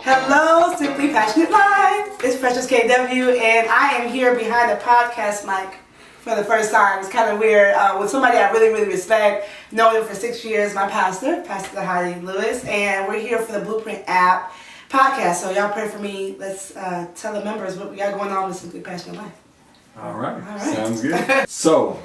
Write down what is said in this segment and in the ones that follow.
Hello, Simply Passionate Live. It's Precious KW, and I am here behind the podcast mic for the first time. It's kind of weird with somebody I really, really respect. Known him for 6 years, my pastor, Pastor Dhati Lewis, and we're here for the Blueprint app podcast. So y'all pray for me. Let's tell the members what we got going on with Simply Passionate Life. All right. Sounds good. So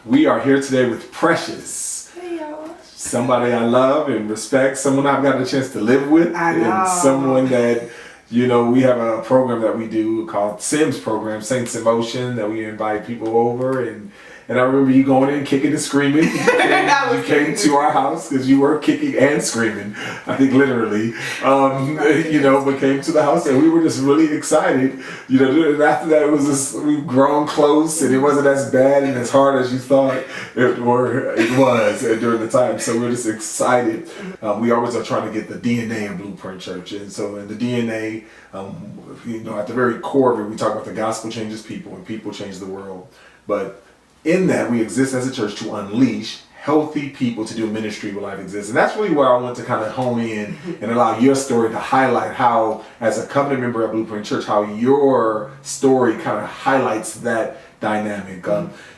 we are here today with Precious. Hey y'all. Somebody I love and respect, someone I've got a chance to live with, and someone that, you know, we have a program that we do called SIMS program, Saints in Motion, that we invite people over, and I remember you going in kicking and screaming. You came to our house because you were kicking and screaming, I think literally, but came to the house and we were just really excited. You know, and after that it was just, we've grown close and it wasn't as bad and as hard as you thought it was during the time. So we're just excited. We always are trying to get the DNA of Blueprint Church. And so in the DNA, at the very core of it, we talk about the gospel changes people and people change the world. But in that, we exist as a church to unleash healthy people to do ministry where life exists. And that's really where I want to kind of hone in and allow your story to highlight how, as a covenant member of Blueprint Church, how your story kind of highlights that dynamic.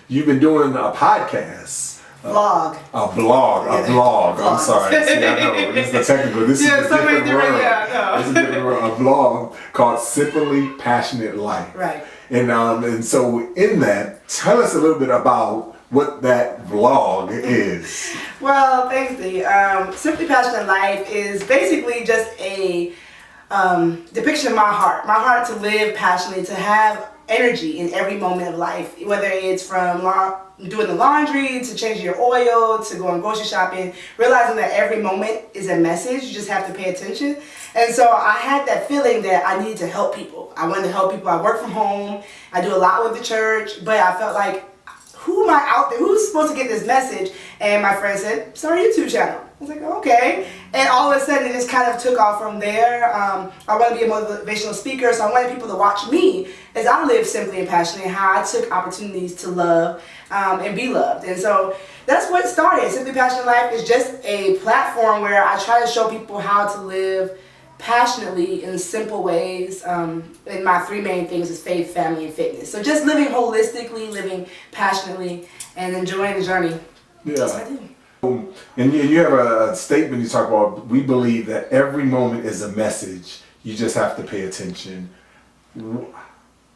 You've been doing a podcast. A blog. I'm sorry. See, I know. This is the technical. This is a different word. This is a different word. A blog called Simply Passionate Life. Right. And so in that, tell us a little bit about what that vlog is. Well, thanks, Dee. Simply Passionate Life is basically just a depiction of my heart to live passionately, to have energy in every moment of life, whether it's from doing the laundry, to changing your oil, to going grocery shopping, realizing that every moment is a message. You just have to pay attention. And so I had that feeling that I needed to help people. I wanted to help people. I work from home. I do a lot with the church, but I felt like, who am I out there? Who's supposed to get this message? And my friend said, start a YouTube channel. I was like, okay. And all of a sudden, it just kind of took off from there. I want to be a motivational speaker, so I wanted people to watch me as I live simply and passionately, how I took opportunities to love and be loved. And so that's what started. Simply Passionate Life is just a platform where I try to show people how to live passionately in simple ways. And my three main things is faith, family, and fitness. So just living holistically, living passionately, and enjoying the journey. Yeah. That's what I do. And you have a statement you talk about, we believe that every moment is a message. You just have to pay attention.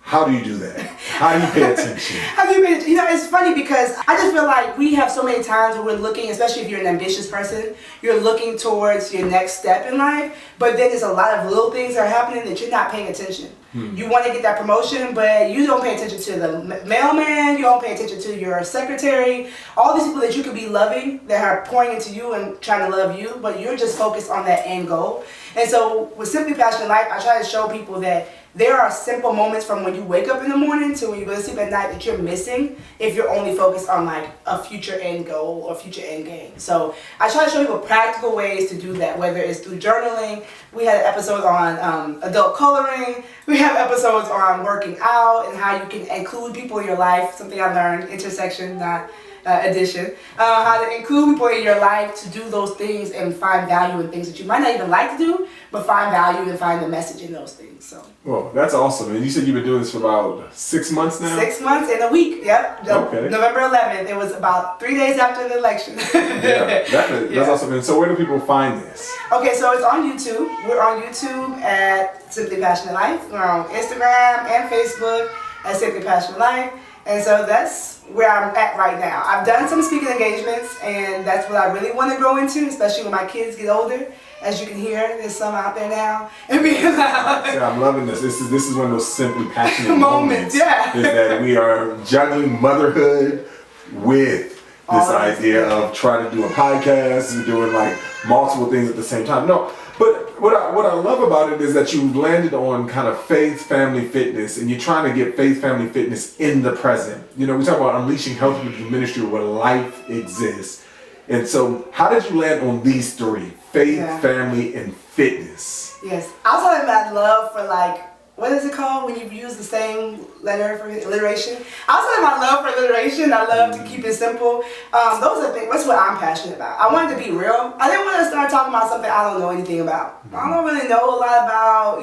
How do you do that? How do you pay attention? It's funny because I just feel like we have so many times where we're looking, especially if you're an ambitious person, you're looking towards your next step in life, but then there's a lot of little things that are happening that you're not paying attention. You want to get that promotion, but you don't pay attention to the mailman, you don't pay attention to your secretary, all these people that you could be loving that are pouring into you and trying to love you, but you're just focused on that end goal. And so with Simply Passionate Life, I try to show people that there are simple moments from when you wake up in the morning to when you go to sleep at night that you're missing if you're only focused on like a future end goal or future end game. So I try to show people practical ways to do that, whether it's through journaling. We had episodes on adult coloring. We have episodes on working out and how you can include people in your life, something I learned, intersection, not addition, how to include people in your life to do those things and find value in things that you might not even like to do, but find value and find the message in those things. So. Well, that's awesome. And you said you've been doing this for about 6 months now? 6 months and a week, yep. Okay. November 11th. It was about 3 days after the election. That's awesome. And so where do people find this? Okay, so it's on YouTube. We're on YouTube at Simply Passionate Life. We're on Instagram and Facebook at Simply Passionate Life. And so that's where I'm at right now. I've done some speaking engagements, and that's what I really want to grow into, especially when my kids get older. As you can hear, there's some out there now. And being loud. I'm loving this. This is one of those simply passionate moments. Yeah. Is that we are juggling motherhood with this idea of trying to do a podcast and doing like multiple things at the same time. No, but what I love about it is that you've landed on kind of faith, family, fitness, and you're trying to get faith, family, fitness in the present. You know, we talk about unleashing health through ministry where life exists. And so how did you land on these three? Faith, family, and fitness. Yes. I'll tell you my love for like what is it called when you use the same letter for alliteration? I was talking about love for alliteration. I love to keep it simple. Those are things. That's what I'm passionate about. I wanted to be real. I didn't want to start talking about something I don't know anything about. I don't really know a lot about,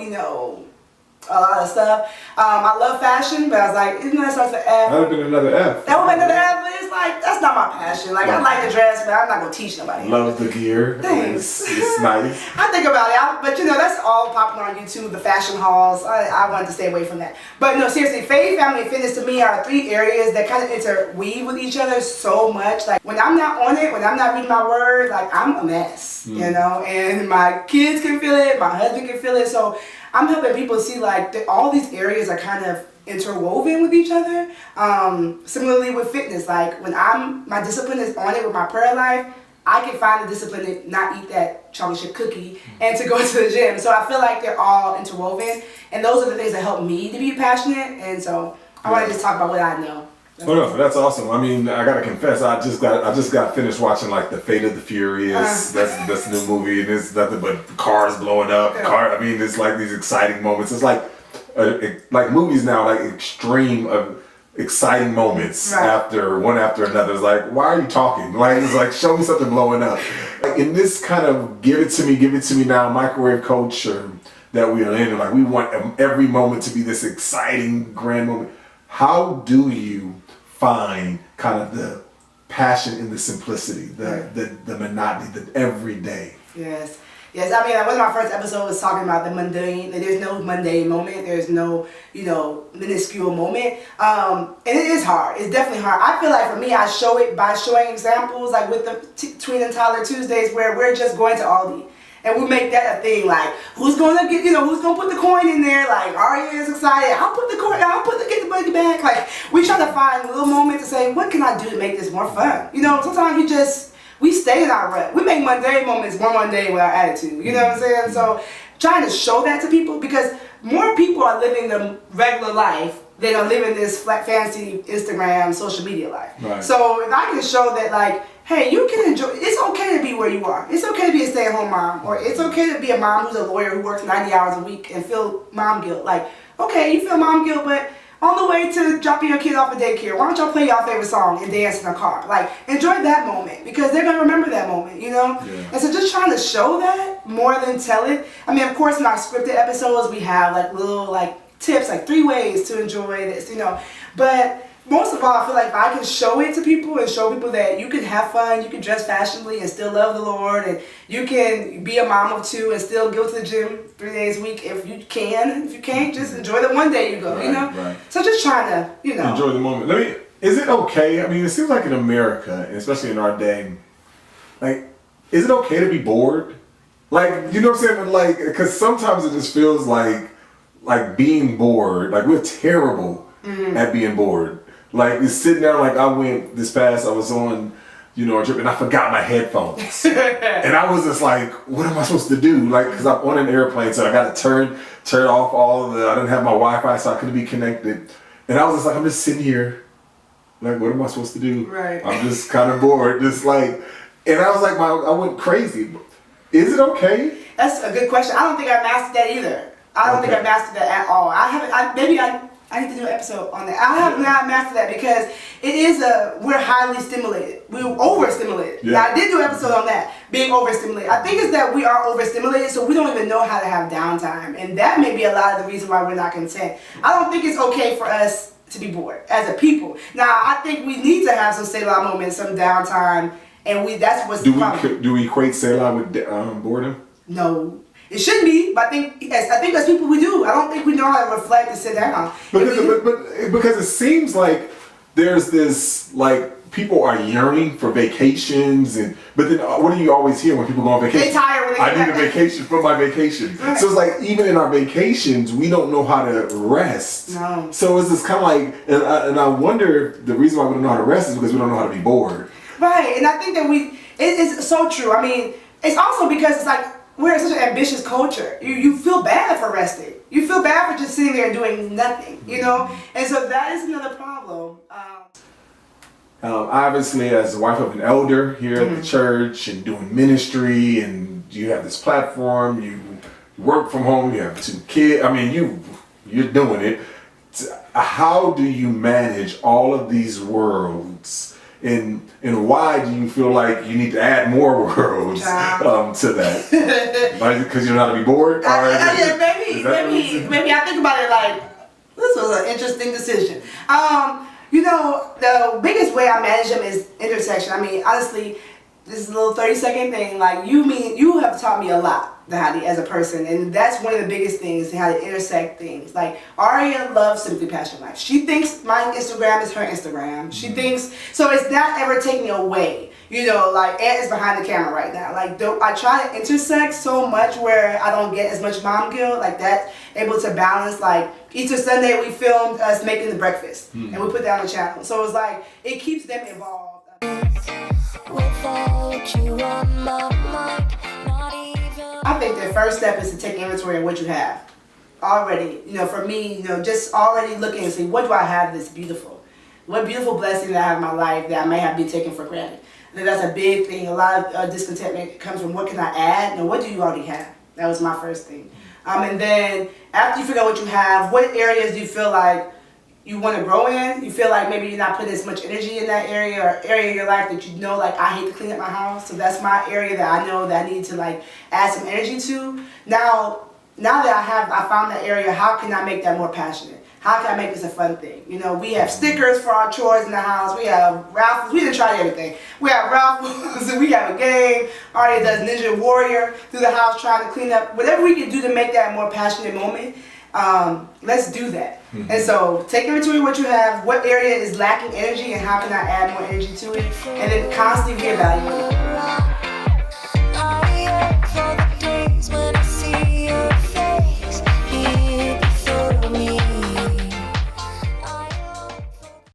a lot of stuff. I love fashion, but I was like, isn't that starts with F? That would have been another F. That would be another F, but it's like, that's not my passion. Like, I like to dress, but I'm not going to teach nobody. Love the gear. Thanks. It's nice. I think about it, but that's all popular on YouTube, the fashion hauls. I wanted to stay away from that. But no, seriously, faith, family, and fitness to me are 3 areas that kind of interweave with each other so much. Like, when I'm not on it, when I'm not reading my word, like, I'm a mess, and my kids can feel it, my husband can feel it. So I'm helping people see like all these areas are kind of interwoven with each other. Similarly with fitness, like when my discipline is on it with my prayer life, I can find the discipline to not eat that chocolate chip cookie and to go to the gym. So I feel like they're all interwoven, and those are the things that help me to be passionate. And so I want to just talk about what I know. That's awesome. I mean, I gotta confess, I just got finished watching like The Fate of the Furious. That's the new movie, and it's nothing but cars blowing up. I mean, it's like these exciting moments. It's like movies now, like extreme of exciting moments after another. It's like, why are you talking? Like, it's like, show me something blowing up. Like in this kind of give it to me now microwave culture that we are in, like we want every moment to be this exciting grand moment. How do you find kind of the passion in the simplicity, the monotony, the everyday? Yes. I mean, one of my first episodes was talking about the mundane. There's no mundane moment. There's no, minuscule moment. And it is hard. It's definitely hard. I feel like for me, I show it by showing examples, like with the Tween and Toddler Tuesdays, where we're just going to Aldi. And we make that a thing, like, who's gonna put the coin in there? Like, Aria is excited, I'll put get the money back. Like, we try to find a little moment to say, what can I do to make this more fun? Sometimes we stay in our rut. We make mundane moments more mundane with our attitude, you know what I'm saying? So, trying to show that to people, because more people are living the regular life than are living this fancy Instagram, social media life. Right. So, if I can show that, like, hey, you can enjoy, it's okay to be where you are. It's okay to be a stay-at-home mom, or it's okay to be a mom who's a lawyer who works 90 hours a week and feel mom guilt. Like, okay, you feel mom guilt, but on the way to dropping your kid off at daycare, why don't y'all play y'all favorite song and dance in a car? Like, enjoy that moment, because they're going to remember that moment, Yeah. And so just trying to show that more than tell it. I mean, of course, in our scripted episodes, we have like little like tips, like 3 ways to enjoy this, But most of all, I feel like if I can show it to people and show people that you can have fun, you can dress fashionably and still love the Lord, and you can be a mom of 2 and still go to the gym 3 days a week if you can. If you can't, just enjoy the one day you go, Right. So just trying to, enjoy the moment. Is it okay? I mean, it seems like in America, and especially in our day, like, is it okay to be bored? Like, you know what I'm saying? Like, because sometimes it just feels like being bored, like we're terrible at being bored. Like, it's sitting there, like I was on, a trip, and I forgot my headphones. And I was just like, what am I supposed to do? Like, because I'm on an airplane, so I got to turn off I didn't have my Wi-Fi, so I couldn't be connected. And I was just like, I'm just sitting here. Like, what am I supposed to do? Right. I'm just kind of bored. Just like, and I was like, I went crazy. Is it okay? That's a good question. I don't think I mastered that either. I don't think I mastered that at all. I need to do an episode on that. I have not mastered that, because we're highly stimulated. We're overstimulated. Yeah. Now, I did do an episode on that, being overstimulated. I think it's that we are overstimulated, so we don't even know how to have downtime. And that may be a lot of the reason why we're not content. I don't think it's okay for us to be bored as a people. Now, I think we need to have some Selah moments, some downtime, and that's what's the problem. Do we equate Selah with boredom? No. It shouldn't be, but I think as people we do. I don't think we know how to reflect and sit down. Because it seems like there's this, like, people are yearning for vacations, but then what do you always hear when people go on vacation? They tired when they get I need a vacation from my vacation. Right. So it's like, even in our vacations, we don't know how to rest. No. So it's just kind of like, and I wonder if the reason why we don't know how to rest is because we don't know how to be bored. Right, and I think that it's so true. I mean, it's also because it's like, we're such an ambitious culture. You feel bad for resting. You feel bad for just sitting there and doing nothing, And so that is another problem. Obviously, as the wife of an elder here at the church and doing ministry, and you have this platform, you work from home, you have 2 kids. I mean, you're doing it. How do you manage all of these worlds? And why do you feel like you need to add more worlds to that? Because you're not to be bored? Maybe I think about it like, this was an interesting decision. You know, the biggest way I manage them is intersection. I mean, honestly, this is a little 30-second thing. Like, you have taught me a lot, Dhati, as a person, and that's one of the biggest things, how to intersect things. Like, Aria loves Simply Passionate Life. She thinks my Instagram is her Instagram. She thinks, so it's not ever taking away. You know, like, Ant is behind the camera right now. Like, I try to intersect so much where I don't get as much mom guilt, like that, able to balance. Like, Easter Sunday, we filmed us making the breakfast, and we put that on the channel. So it's like, it keeps them involved. I think the first step is to take inventory of what you have already. You know, for me, you know, just already looking and see, what do I have that's beautiful? What beautiful blessing that I have in my life that I may have been taken for granted? I think that's a big thing. A lot of discontentment comes from, what can I add? And what do you already have? That was my first thing. And then after you figure out what you have, what areas do you feel like you want to grow in? You feel like maybe you're not putting as much energy in that area, or area of your life that you know, like, I hate to clean up my house. So that's my area that I know that I need to, like, add some energy to. Now that I found that area, how can I make that more passionate? How can I make this a fun thing? You know, we have stickers for our chores in the house. We have raffles. We didn't try everything. We have raffles, and we have a game. Artie does Ninja Warrior through the house trying to clean up. Whatever we can do to make that a more passionate moment, let's do that. And so take inventory of what you have, what area is lacking energy, and how can I add more energy to it, and then constantly reevaluate.